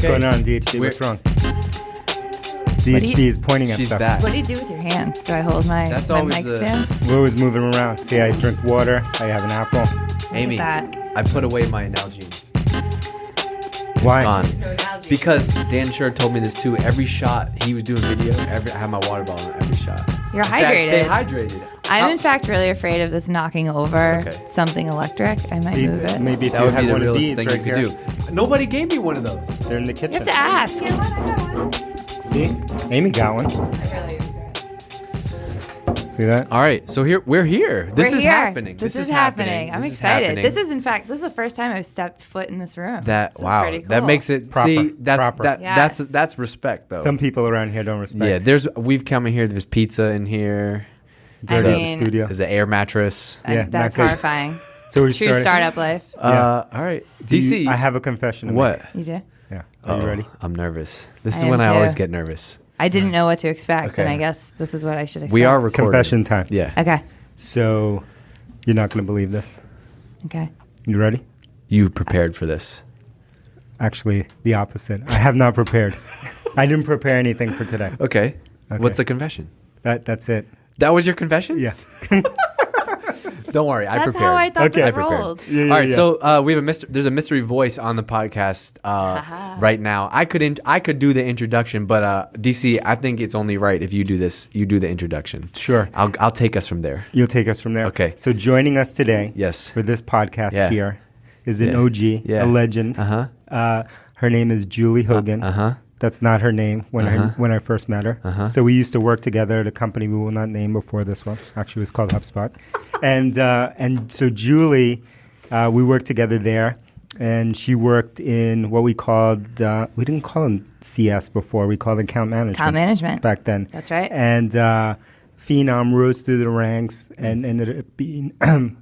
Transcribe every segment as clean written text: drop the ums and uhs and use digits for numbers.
What's going on, DHD? What's wrong? DHD is pointing at She's stuff. back. What do you do with your hands? Do I hold my mic stand? We're always moving around. See, I drink water. I have an apple. Amy, I put away my Nalgene. Why? Gone. Because Dan Scher told me this too. Every shot he was doing video, I have my water bottle in every shot. You're hydrated. Stay hydrated. hydrated. I'm in fact really afraid of this knocking over something electric. I might move it. Maybe if that you would had be the one of realest these thing right you could here. do. Nobody gave me one of those. They're in the kitchen. You have to ask. See? Amy got one. See that? All right, so we're here. This is happening. This is happening. I'm excited. This is the first time I've stepped foot in this room. That this wow. Cool. That makes it proper. See, that's proper. That's respect though. Some people around here don't respect. Yeah, we've come in here. There's pizza in here. Dirty studio. There's an air mattress. Yeah, that's horrifying. So we're True startup life. All right, DC. I have a confession to what? make. You do? Yeah. Are you ready? I'm nervous. This is I when am I too. always get nervous. I didn't know what to expect, Okay. and I guess this is what I should expect. We are recording. Confession time. Yeah. Okay. So you're not going to believe this. Okay. You ready? You prepared for this. Actually, the opposite. I have not prepared. I didn't prepare anything for today. Okay. What's the confession? That's it. That was your confession? Yeah. Don't worry, I That's prepared. how I thought Okay. this I prepared. rolled. Yeah, All right, yeah. so we have there's a mystery voice on the podcast right now. I could do the introduction, but DC, I think it's only right if you do this. You do the introduction. Sure. I'll take us from there. You'll take us from there. Okay. So joining us today Yes. for this podcast Yeah. here is an Yeah. OG, Yeah. a legend. Uh-huh. Her name is Julie Hogan. Uh-huh. That's not her name when I first met her. Uh-huh. So we used to work together at a company we will not name before this one. Actually, it was called HubSpot. And so Julie, we worked together there, and she worked in what we called, we didn't call them CS before, we called account management. Account management. Back then. That's right. And Phenom rose through the ranks and ended up being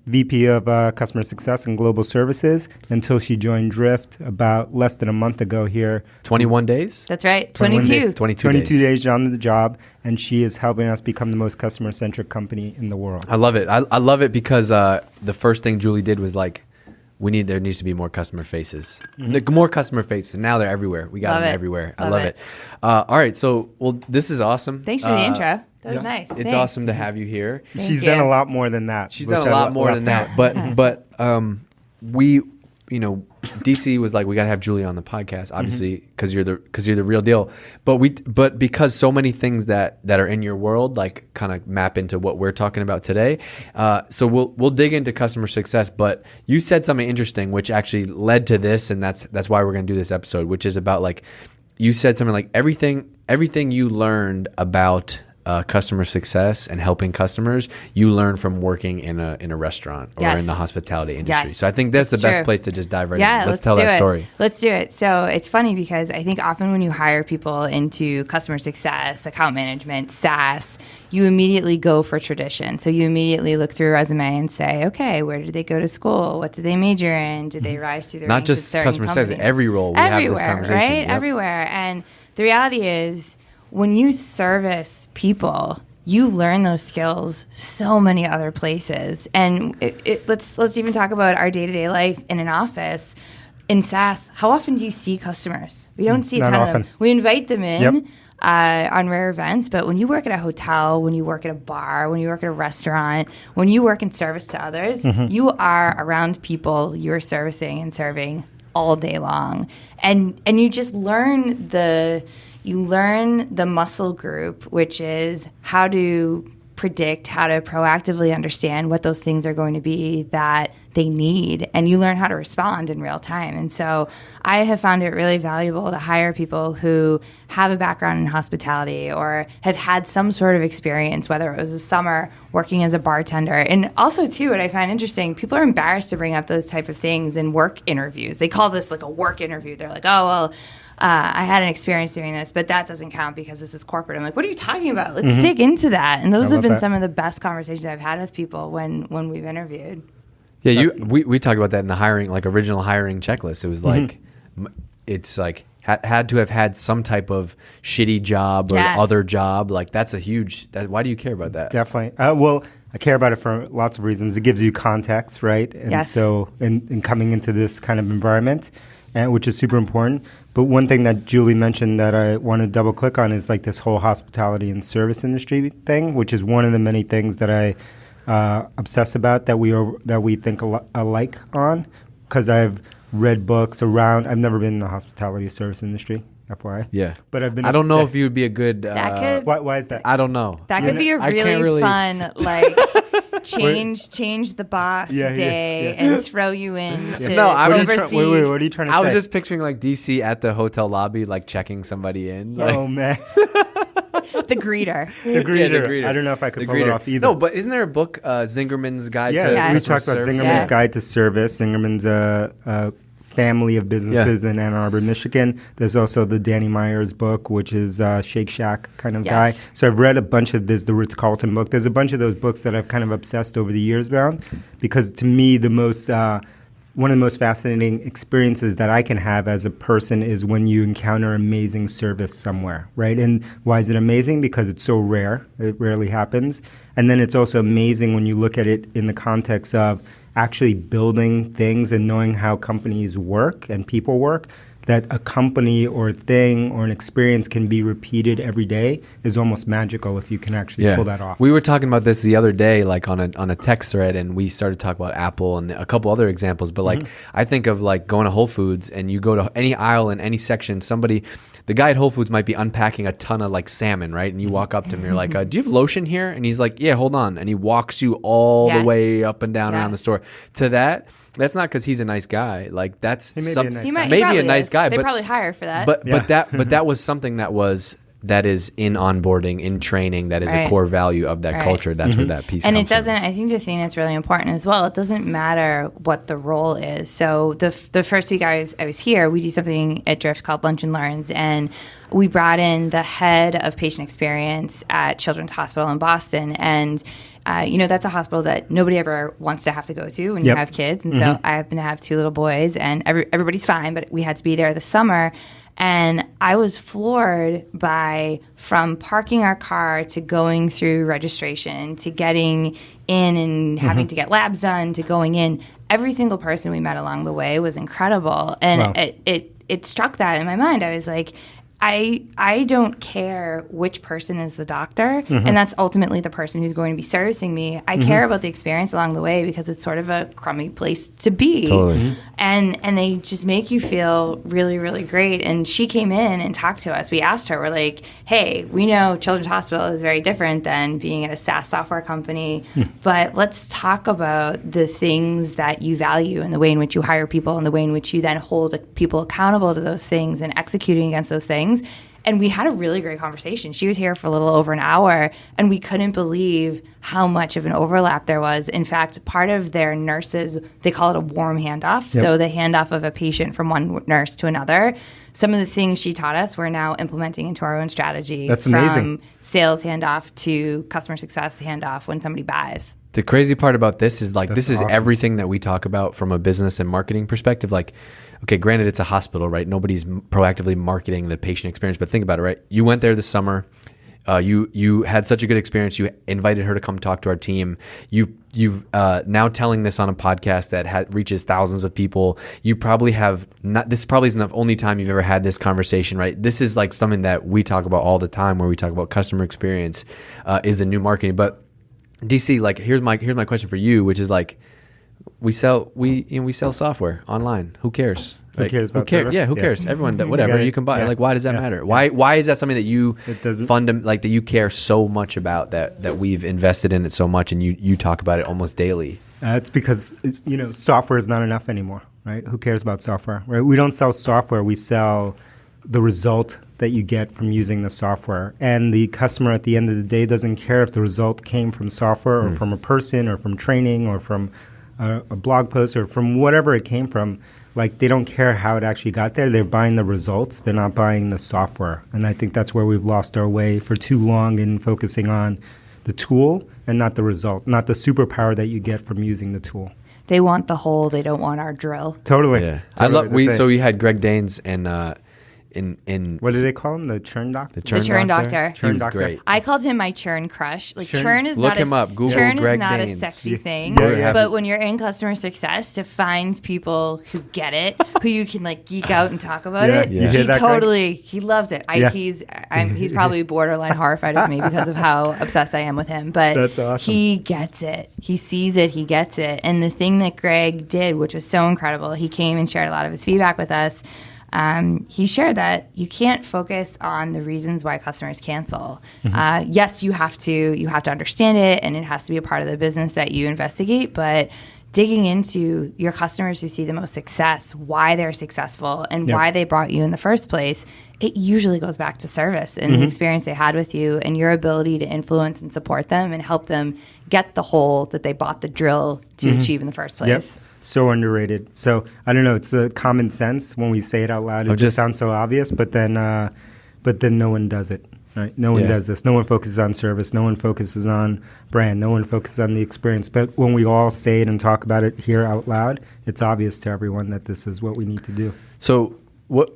VP of Customer Success and Global Services until she joined Drift about less than a month ago here. 21 days? That's right. 21 22. 22 days on the job, and she is helping us become the most customer-centric company in the world. I love it. I love it because the first thing Julie did was like, there needs to be more customer faces. More customer faces. Now they're everywhere. We got Love them it. everywhere. I Love love it. it. All right. So, this is awesome. Thanks for the intro. That was nice. It's Thanks. awesome to have you here. She's done a lot more than that. She's done a lot more than that. But we, DC was like, we got to have Julie on the podcast, obviously, because you're the real deal. But because so many things that are in your world like kind of map into what we're talking about today. So we'll dig into customer success. But you said something interesting, which actually led to this, and that's why we're going to do this episode, which is about like you said something like everything you learned about customer success and helping customers, you learn from working in a restaurant or in the hospitality industry. Yes. So I think that's the best true. place to just dive right Yeah, in. Let's tell that story. Let's do it. So it's funny because I think often when you hire people into customer success, account management, SaaS, you immediately go for tradition. So you immediately look through a resume and say, okay, where did they go to school? What did they major in? Did they rise through the Not ranks just of certain customer success, companies? every role we have this conversation. Right? Yep. Everywhere. And the reality is when you service people, you learn those skills so many other places. And let's even talk about our day-to-day life in an office. In SaaS, how often do you see customers? We don't see a ton of them. We invite them in on rare events, but when you work at a hotel, when you work at a bar, when you work at a restaurant, when you work in service to others, you are around people you're servicing and serving all day long. And you just learn the muscle group, which is how to predict, how to proactively understand what those things are going to be that they need, and you learn how to respond in real time. And so I have found it really valuable to hire people who have a background in hospitality or have had some sort of experience, whether it was a summer working as a bartender. And also, too, what I find interesting, people are embarrassed to bring up those type of things in work interviews. They call this like a work interview. They're like, oh, well, I had an experience doing this, but that doesn't count because this is corporate. I'm like, what are you talking about? Let's dig into that. And those have been some of the best conversations I've had with people when we've interviewed. Yeah, we talked about that in the hiring, like original hiring checklist. It was like, it's like had to have had some type of shitty job or other job. Like that's a huge. Why do you care about that? Definitely. Well, I care about it for lots of reasons. It gives you context, right? And so in coming into this kind of environment, and which is super important. But one thing that Julie mentioned that I want to double click on is like this whole hospitality and service industry thing, which is one of the many things that I obsess about that we think alike on, because I've read books around. I've never been in the hospitality service industry, FYI. Yeah, but I've been. I don't know if you would be a good. Why is that? I don't know. That could be a really fun change the boss day and throw you in to oversee. Wait, what are you trying to say? I was just picturing like DC at the hotel lobby, like checking somebody in. Like. Oh man. The greeter. The greeter. I don't know if I could pull it off either. No, but isn't there a book, Zingerman's Guide to Customer we talked about Zingerman's Guide to Service. Zingerman's a family of businesses in Ann Arbor, Michigan. There's also the Danny Myers book, which is Shake Shack kind of guy. So I've read a bunch of this, the Ritz-Carlton book. There's a bunch of those books that I've kind of obsessed over the years around, because to me, one of the most fascinating experiences that I can have as a person is when you encounter amazing service somewhere, right? And why is it amazing? Because it's so rare. It rarely happens. And then it's also amazing when you look at it in the context of actually building things and knowing how companies work and people work, that a company or a thing or an experience can be repeated every day is almost magical if you can actually pull that off. We were talking about this the other day, like on a text thread, and we started talking about Apple and a couple other examples. But like, I think of like going to Whole Foods, and you go to any aisle in any section, the guy at Whole Foods might be unpacking a ton of like salmon, right? And you walk up to him, you're like, do you have lotion here? And he's like, yeah, hold on. And he walks you all the way up and down around the store. To that's not because he's a nice guy. Like that's maybe a nice guy. They but, probably hire for that. But that was something that is in onboarding, in training, that is a core value of that culture. That's where that piece comes from. And it doesn't, I think the thing that's really important as well, it doesn't matter what the role is. So the first week I was here, we do something at Drift called Lunch and Learns, and we brought in the head of patient experience at Children's Hospital in Boston. And that's a hospital that nobody ever wants to have to go to when you have kids. And so I happen to have 2 little boys, and everybody's fine, but we had to be there this summer. And I was floored from parking our car to going through registration to getting in and having to get labs done to going in. Every single person we met along the way was incredible. And it struck that in my mind. I was like, I don't care which person is the doctor, and that's ultimately the person who's going to be servicing me. I care about the experience along the way, because it's sort of a crummy place to be. Totally. And they just make you feel really, really great. And she came in and talked to us. We asked her, we're like, hey, we know Children's Hospital is very different than being at a SaaS software company, but let's talk about the things that you value and the way in which you hire people and the way in which you then hold people accountable to those things and executing against those things. And we had a really great conversation. She was here for a little over an hour, and we couldn't believe how much of an overlap there was. In fact, part of their nurses, they call it a warm handoff. So the handoff of a patient from one nurse to another. Some of the things she taught us we're now implementing into our own strategy. That's amazing. From sales handoff to customer success handoff when somebody buys. The crazy part about this is That's is awesome. Everything that we talk about from a business and marketing perspective. Like, okay, granted it's a hospital, right? Nobody's proactively marketing the patient experience, but think about it, right? You went there this summer. You had such a good experience. You invited her to come talk to our team. You've now telling this on a podcast that reaches thousands of people. You probably have not. This probably isn't the only time you've ever had this conversation, right? This is like something that we talk about all the time, where we talk about customer experience is the new marketing. But DC, like here's my question for you, which is like we sell software online. Who cares? Who cares about service? Yeah, who cares? Everyone, whatever you can buy. Like, why does that matter? Why is that something that you that you care so much about, that we've invested in it so much, and you talk about it almost daily? It's because software is not enough anymore, right? Who cares about software? Right? We don't sell software. We sell the result that you get from using the software. And the customer at the end of the day doesn't care if the result came from software or from a person or from training or from a blog post or from whatever it came from. Like, they don't care how it actually got there. They're buying the results. They're not buying the software. And I think that's where we've lost our way for too long in focusing on the tool and not the result, not the superpower that you get from using the tool. They want the hole. They don't want our drill. Totally. Yeah. Totally. So we had Greg Danes What do they call him? The churn doctor? The churn doctor. He was doctor. great. I called him my churn crush. Like Churn- churn is Look not him up. Google churn Greg is not Danes. a sexy thing. Yeah. But when you're in customer success, to find people who get it, who you can like geek out and talk about Yeah. it, You hear he that, Greg? totally he loves it. Yeah. He's probably borderline horrified of me because of how obsessed I am with him. But That's awesome. he gets it. He sees it. He gets it. And the thing that Greg did, which was so incredible, he came and shared a lot of his feedback with us. He shared that you can't focus on the reasons why customers cancel. Yes, you have to understand it, and it has to be a part of the business that you investigate. But digging into your customers who see the most success, why they're successful, and why they brought you in the first place, it usually goes back to service and the experience they had with you, and your ability to influence and support them and help them get the hole that they bought the drill to achieve in the first place. Yep. So underrated. So I don't know. It's a common sense when we say it out loud. It just sounds so obvious, but then no one does it. Right? No one does this. No one focuses on service. No one focuses on brand. No one focuses on the experience. But when we all say it and talk about it here out loud, it's obvious to everyone that this is what we need to do. So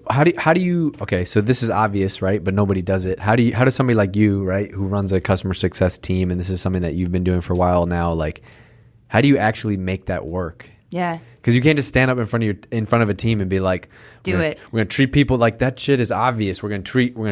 how do you okay, so this is obvious, right? But nobody does it. How does somebody like you, right, who runs a customer success team, and this is something that you've been doing for a while now, like how do you actually make that work? Yeah. Because you can't just stand up in front of a team and be like, We're gonna treat people like that shit is obvious. We're gonna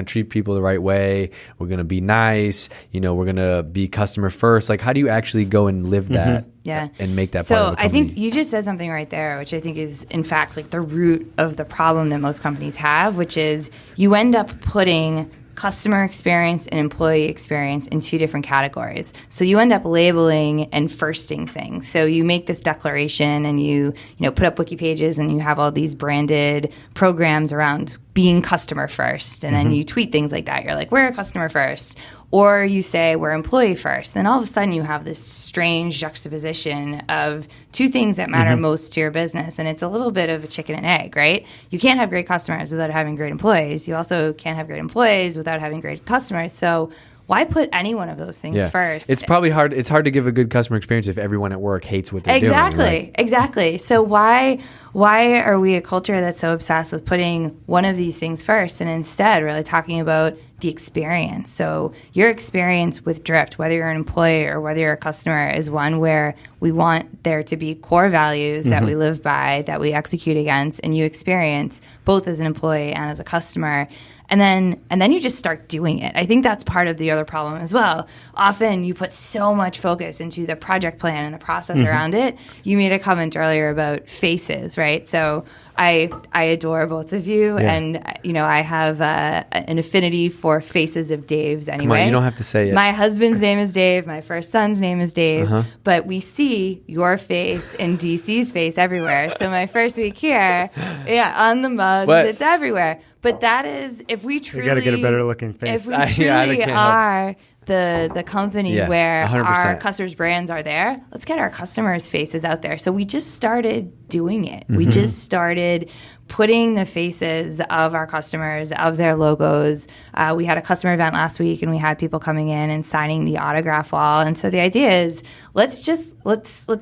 treat people the right way. We're gonna be nice. We're gonna be customer first. Like, how do you actually go and live that? And make that part of the company? So I think you just said something right there, which I think is in fact like the root of the problem that most companies have, which is you end up putting customer experience and employee experience in two different categories. So you end up labeling and firsting things. So you make this declaration and you put up wiki pages and you have all these branded programs around being customer first. And then you tweet things like that. You're like, we're customer first. Or you say we're employee first. Then all of a sudden you have this strange juxtaposition of two things that matter most to your business. And it's a little bit of a chicken and egg, right? You can't have great customers without having great employees. You also can't have great employees without having great customers. So why put any one of those things first? It's probably hard. It's hard to give a good customer experience if everyone at work hates what they're doing. Right? Exactly. So why are we a culture that's so obsessed with putting one of these things first and instead really talking about the experience? So your experience with Drift, whether you're an employee or whether you're a customer, is one where we want there to be core values that we live by, that we execute against, and you experience both as an employee and as a customer. And then you just start doing it. I think that's part of the other problem as well. Often you put so much focus into the project plan and the process around it. You made a comment earlier about faces, right? So I adore both of you, and I have an affinity for faces of Daves anyway. Come on, you don't have to say it. My husband's name is Dave. My first son's name is Dave. But we see your face and DC's face everywhere. So my first week here, on the mugs, it's everywhere. But that is, if we truly... You got to get a better looking face. If we truly are the company where 100%. our customers' brands are there, let's get our customers' faces out there. So we just started doing it. We just started putting the faces of our customers, of their logos. We had a customer event last week, and we had people coming in and signing the autograph wall. And so the idea is, let's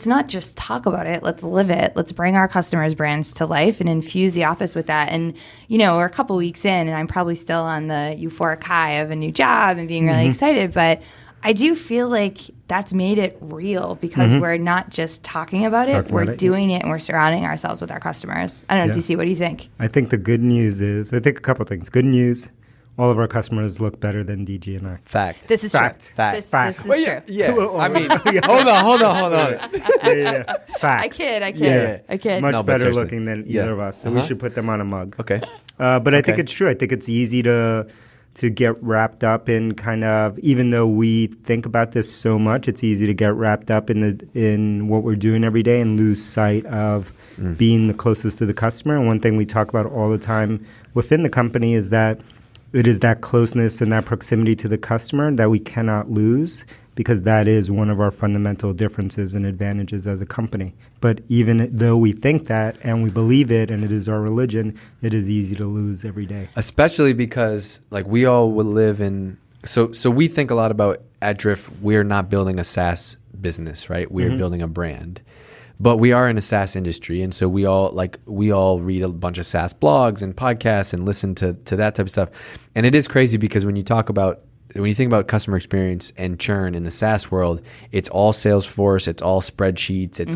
not just talk about it. Let's live it. Let's bring our customers' brands to life and infuse the office with that. And we're a couple weeks in, and I'm probably still on the euphoric high of a new job and being really excited. But I do feel like that's made it real because we're not just talking about it, we're doing it, and we're surrounding ourselves with our customers. I don't know, DC, what do you think? I think the good news is, a couple things. Good news, all of our customers look better than DG and I. Fact. This is Fact. true. Fact. This is true. Yeah. I mean, hold on. Facts. I kid. Much No, but better seriously. looking than either of us. So we should put them on a mug. Okay. But I think it's true. I think it's easy to get wrapped up in kind of, even though we think about this so much, it's easy to get wrapped up in what we're doing every day and lose sight of being the closest to the customer. And one thing we talk about all the time within the company is that it is that closeness and that proximity to the customer that we cannot lose, because that is one of our fundamental differences and advantages as a company. But even though we think that and we believe it and it is our religion, it is easy to lose every day. Especially because we all will live in, so we think a lot about at Drift, we're not building a SaaS business, right? We're building a brand. But we are in a SaaS industry, and so we all read a bunch of SaaS blogs and podcasts and listen to that type of stuff. And it is crazy because when you think about customer experience and churn in the SaaS world, it's all Salesforce, it's all spreadsheets, it's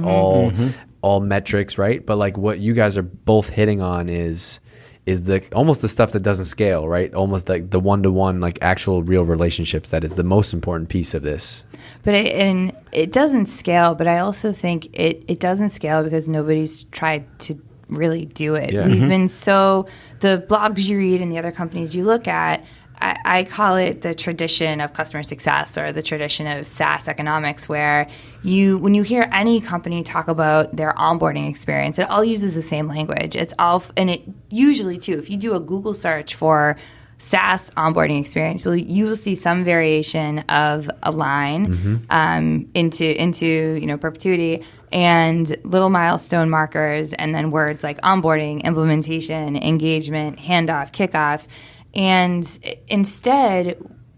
all metrics, right? But like what you guys are both hitting on is the almost the stuff that doesn't scale, right? Almost like the one-to-one, like actual real relationships. That is the most important piece of this. But it doesn't scale, but I also think it doesn't scale because nobody's tried to really do it. Yeah. We've been the blogs you read and the other companies you look at, I call it the tradition of customer success or the tradition of SaaS economics, where when you hear any company talk about their onboarding experience, it all uses the same language. And it usually too, if you do a Google search for SaaS onboarding experience, you will see some variation of a line into perpetuity and little milestone markers, and then words like onboarding, implementation, engagement, handoff, kickoff. And instead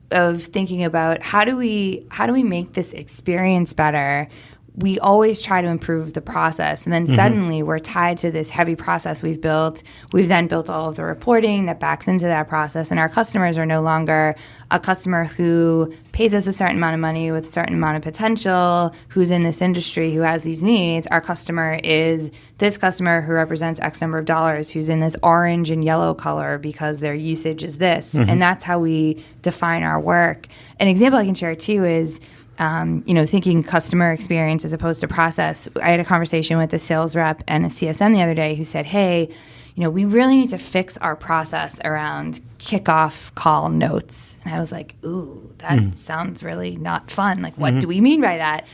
of thinking about how do we make this experience better, we always try to improve the process. And then suddenly we're tied to this heavy process we've built. We've then built all of the reporting that backs into that process. And our customers are no longer a customer who pays us a certain amount of money with a certain amount of potential, who's in this industry, who has these needs. Our customer is this customer who represents X number of dollars, who's in this orange and yellow color because their usage is this. And that's how we define our work. An example I can share too is thinking customer experience as opposed to process. I had a conversation with a sales rep and a CSM the other day who said, hey, we really need to fix our process around kickoff call notes. And I was like, ooh, that sounds really not fun. Like, what do we mean by that?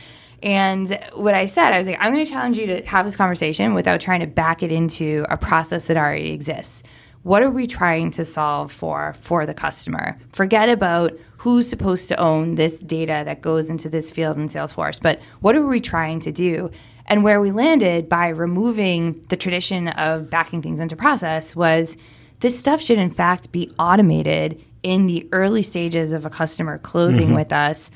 And what I said, I was like, I'm going to challenge you to have this conversation without trying to back it into a process that already exists. What are we trying to solve for the customer? Forget about who's supposed to own this data that goes into this field in Salesforce, but what are we trying to do? And where we landed by removing the tradition of backing things into process was this stuff should in fact be automated in the early stages of a customer closing with us.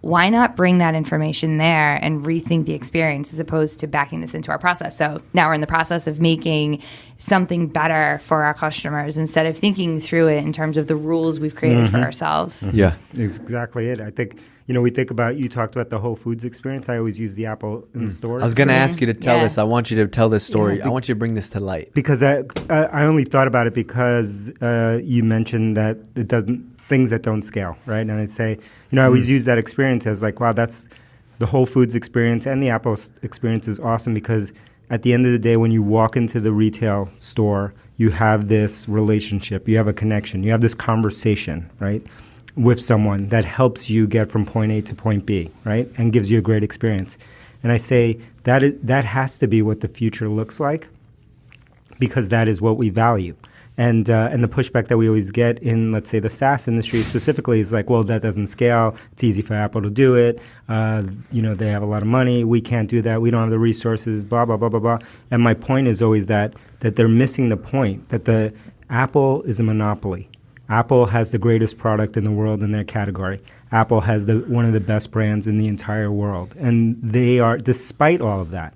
Why not bring that information there and rethink the experience as opposed to backing this into our process? So now we're in the process of making something better for our customers instead of thinking through it in terms of the rules we've created for ourselves. Yeah. It's exactly it. I think, we think about, you talked about the Whole Foods experience. I always use the Apple in stores. I was going to ask you to tell this. I want you to tell this story. Yeah. I want you to bring this to light. Because I only thought about it because you mentioned that it doesn't, things that don't scale, right? And I'd say, I always use that experience as like, wow, that's the Whole Foods experience and the Apple experience is awesome because at the end of the day, when you walk into the retail store, you have this relationship, you have a connection, you have this conversation, right, with someone that helps you get from point A to point B, right, and gives you a great experience. And I say that has to be what the future looks like because that is what we value. And the pushback that we always get in, let's say, the SaaS industry specifically is like, well, that doesn't scale. It's easy for Apple to do it. They have a lot of money. We can't do that. We don't have the resources, blah, blah, blah, blah, blah. And my point is always that they're missing the point, that the Apple is a monopoly. Apple has the greatest product in the world in their category. Apple has one of the best brands in the entire world. And they are, despite all of that,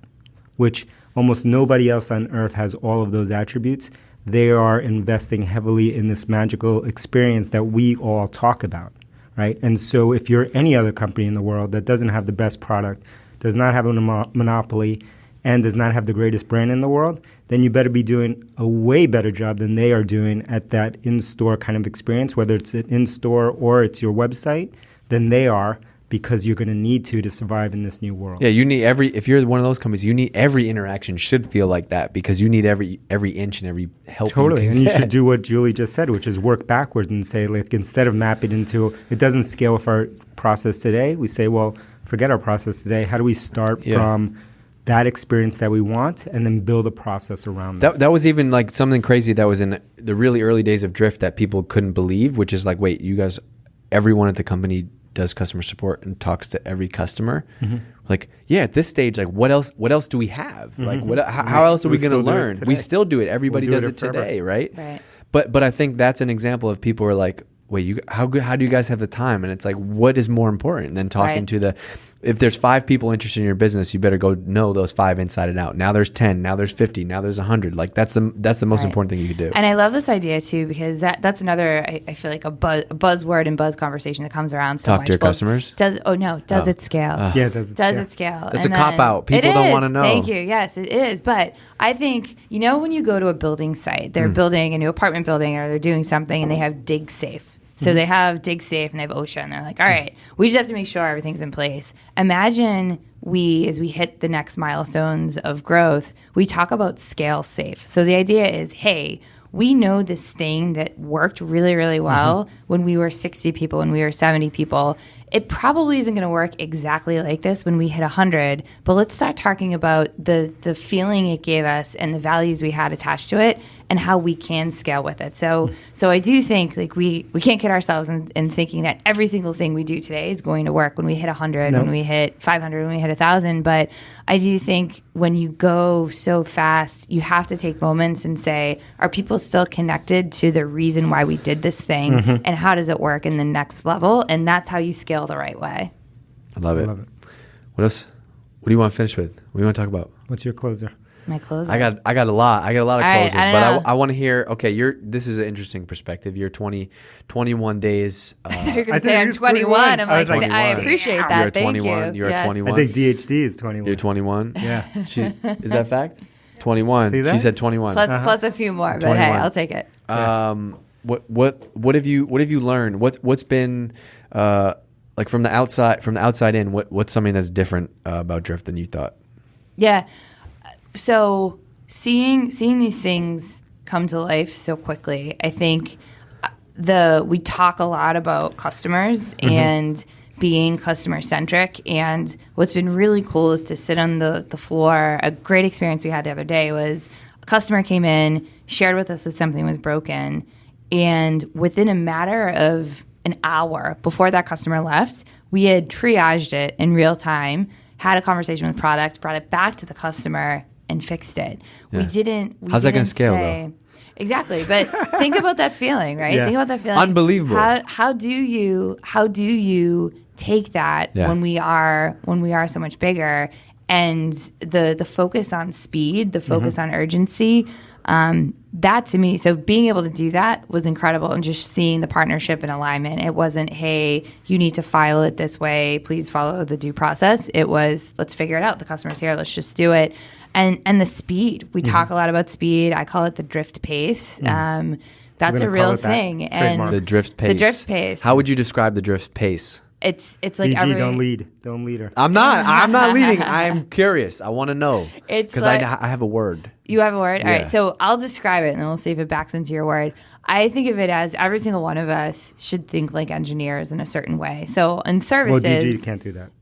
which almost nobody else on earth has all of those attributes, they are investing heavily in this magical experience that we all talk about, right? And so if you're any other company in the world that doesn't have the best product, does not have a monopoly, and does not have the greatest brand in the world, then you better be doing a way better job than they are doing at that in-store kind of experience, whether it's an in-store or it's your website, than they are, because you're going to need to survive in this new world. Yeah, you need if you're one of those companies, you need every interaction should feel like that because you need every inch and every help. Totally, and you should do what Julie just said, which is work backwards and say, like, instead of mapping into, it doesn't scale with our process today, we say, well, forget our process today. How do we start from that experience that we want and then build a process around that? That was even like something crazy that was in the really early days of Drift that people couldn't believe, which is like, wait, you guys, everyone at the company does customer support and talks to every customer. Like, yeah, at this stage, like, what else do we have? Like, how else are we going to learn? We still do it. Everybody does it today, right? But I think that's an example of people are like, wait, how do you guys have the time? And it's like, what is more important than talking to if there's 5 people interested in your business, you better go know those 5 inside and out. Now there's 10, now there's 50, now there's 100. Like that's the most important thing you could do. And I love this idea too, because that's another, I feel like a buzzword and buzz conversation that comes around so much. Talk to your customers? Does it scale? Yeah, does it scale? It's a cop-out. People don't want to know. Thank you. Yes, it is. But I think, when you go to a building site, they're building a new apartment building or they're doing something and they have dig safe. So they have dig safe and they have OSHA and they're like, all right, we just have to make sure everything's in place. Imagine as we hit the next milestones of growth, we talk about scale safe. So the idea is, hey, we know this thing that worked really, really well when we were 60 people, when we were 70 people. It probably isn't going to work exactly like this when we hit 100, but let's start talking about the feeling it gave us and the values we had attached to it and how we can scale with it. So I do think like we can't kid ourselves in thinking that every single thing we do today is going to work when we hit 100, when we hit 500, when we hit 1,000. But I do think when you go so fast, you have to take moments and say, are people still connected to the reason why we did this thing and how does it work in the next level? And that's how you scale the right way. I love it. What else? What do you want to finish with? What do you want to talk about? What's your closer? My closer. I got a lot. I got a lot of All closers, right, but I want to hear. Okay, this is an interesting perspective. You're 21 days. You're going to say I'm 21. I'm like, 21. I appreciate that. You're Thank 21. you. You're Yes. 21. I think DHD is 21. You're 21. Yeah. Is that fact? 21. See that? She said 21. Plus a few more, but 21. hey, I'll take it. What have you learned? What's been like from the outside in? What's something that's different about Drift than you thought? Yeah. So seeing these things come to life so quickly, I think we talk a lot about customers and being customer centric. And what's been really cool is to sit on the floor. A great experience we had the other day was a customer came in, shared with us that something was broken, and within a matter of an hour before that customer left, we had triaged it in real time, had a conversation with product, brought it back to the customer, and fixed it. Yeah. How's that going to scale though? Exactly, but think about that feeling, right? Yeah. Think about that feeling. Unbelievable. How do you take that when we are so much bigger, and the focus on speed, the focus on urgency, that to me, so being able to do that was incredible, and just seeing the partnership and alignment. It wasn't, hey, you need to file it this way, please follow the due process. It was, let's figure it out. The customer's here, let's just do it. And the speed. We talk a lot about speed. I call it the drift pace. That's a real thing. And the drift pace. The drift pace. How would you describe the drift pace? It's like DG, don't lead her. I'm not leading. I'm curious. I want to know because like, I have a word. You have a word? Yeah. All right. So I'll describe it and then we'll see if it backs into your word. I think of it as every single one of us should think like engineers in a certain way. So in services. Well, DG can't do that.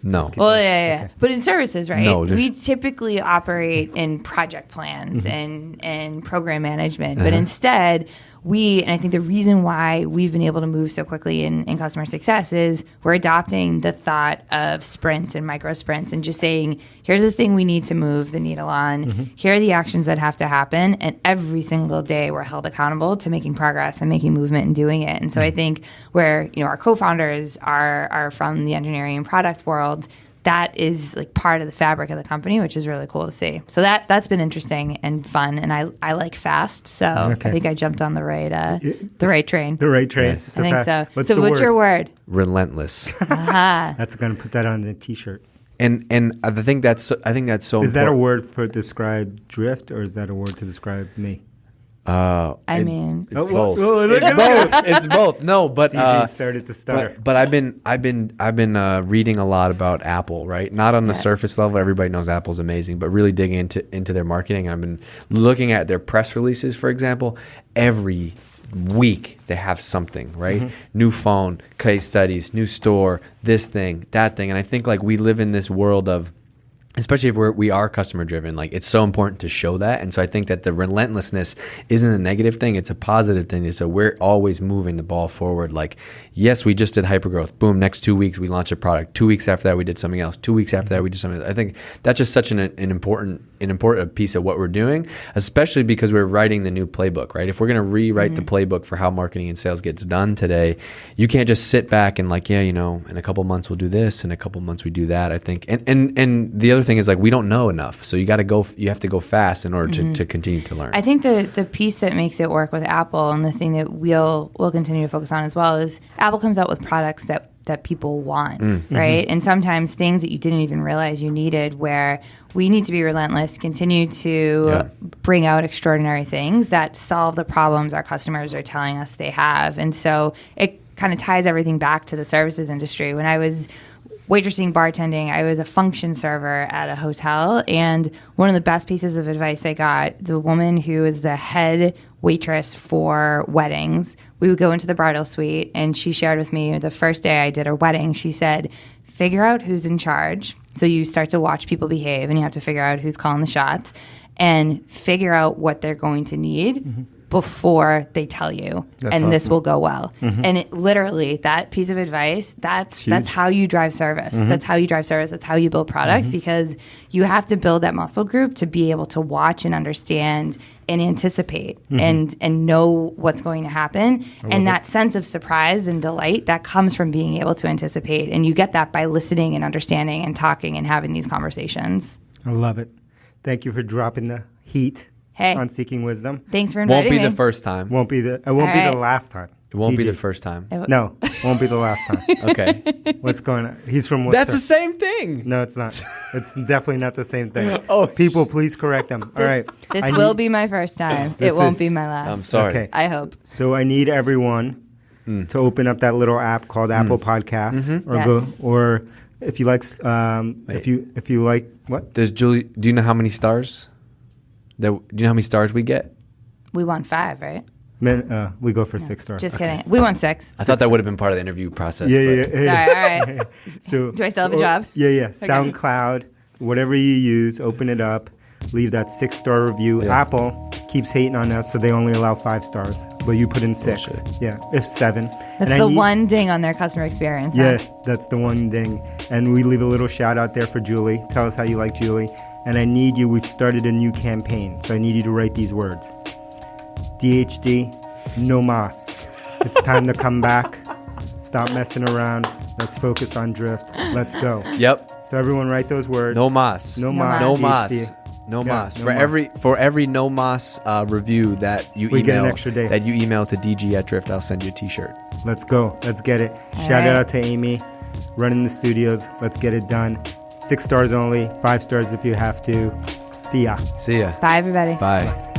No. Well, yeah. Okay. But in services, right? No, we typically operate in project plans and program management. But instead, and I think the reason why we've been able to move so quickly in customer success is we're adopting the thought of sprints and micro sprints and just saying, here's the thing we need to move the needle on. Here are the actions that have to happen. And every single day we're held accountable to making progress and making movement and doing it. And so I think where, our co-founders are from the engineering and product world, that is like part of the fabric of the company, which is really cool to see. So that's been interesting and fun, and I like fast, so I think I jumped on the right train. The right train. Yes. I think so. What's What's your word? Relentless. That's going to put that on a T-shirt. And I think that's so. Is that a word for describe drift, or is that a word to describe me? I mean, it's both. It's both. No, but DG started to stutter. But I've been reading a lot about Apple. Right, not on the surface level. Everybody knows Apple's amazing, but really digging into their marketing. I've been looking at their press releases, for example. Every week they have something, right? New phone, case studies, new store, this thing, that thing, and I think like we live in this world of especially if we are customer driven, like it's so important to show that. And so I think that the relentlessness isn't a negative thing. It's a positive thing. So we're always moving the ball forward. Like, yes, we just did hypergrowth. Boom. Next 2 weeks, we launched a product. 2 weeks after that, we did something else. 2 weeks after that, we did something else. I think that's just such an important piece of what we're doing, especially because we're writing the new playbook, right? If we're going to rewrite the playbook for how marketing and sales gets done today, you can't just sit back and like, yeah, in a couple months we'll do this, in a couple months we do that, I think. And the other thing is like, we don't know enough. So you have to go fast in order to continue to learn. I think the piece that makes it work with Apple, and the thing that we'll continue to focus on as well, is Apple comes out with products that people want, right? And sometimes things that you didn't even realize you needed, where we need to be relentless, continue to bring out extraordinary things that solve the problems our customers are telling us they have. And so it kind of ties everything back to the services industry. When I was waitressing, bartending, I was a function server at a hotel, and one of the best pieces of advice I got, the woman who is the head waitress for weddings, we would go into the bridal suite, and she shared with me the first day I did a wedding, she said, figure out who's in charge. So you start to watch people behave, and you have to figure out who's calling the shots, and figure out what they're going to need before they tell you, and this will go well. And it literally, that piece of advice, that's how you drive service. That's how you drive service. That's how you build products, because you have to build that muscle group to be able to watch and understand and anticipate and know what's going to happen. And that sense of surprise and delight that comes from being able to anticipate. And you get that by listening and understanding and talking and having these conversations. I love it. Thank you for dropping the heat. Hey, on Seeking Wisdom. Thanks for inviting me. Won't be the first time. It won't be the last time. It won't be DG. the first time. No, won't be the last time. Okay. What's going on? He's from Worcester. That's the same thing. No, it's not. It's definitely not the same thing. Oh, people, please correct him. All right. This will be my first time. It won't be my last. I'm sorry. Okay. I hope. So I need everyone to open up that little app called Apple Podcasts, or if you like, if you like, what? Does Julie? Do you know how many stars? Do you know how many stars we get? We won 5, right? We go for 6 stars. Just kidding. We won 6. I thought that would have been part of the interview process. Yeah. Sorry, all right. So, do I still have a job? Yeah. Okay. SoundCloud, whatever you use, open it up, leave that 6-star review. Yeah. Apple keeps hating on us, so they only allow 5 stars, but you put in 6. Bullshit. Yeah, if 7. That's the one ding on their customer experience. Yeah, huh? that's the one ding. And we leave a little shout out there for Julie. Tell us how you like Julie. And I need you, we've started a new campaign, so I need you to write these words. DHD, no mas. It's time to come back. Stop messing around. Let's focus on drift. Let's go. Yep. So everyone write those words. No mas. No mas. No DHD. mas. No mas. For every no mas review that you we email, get an extra day. that you email to DG@Drift, I'll send you a T-shirt. Let's go. Let's get it. All Shout right. out to Amy, running the studios. Let's get it done. 6 stars only. 5 stars if you have to. See ya. See ya. Bye, everybody. Bye.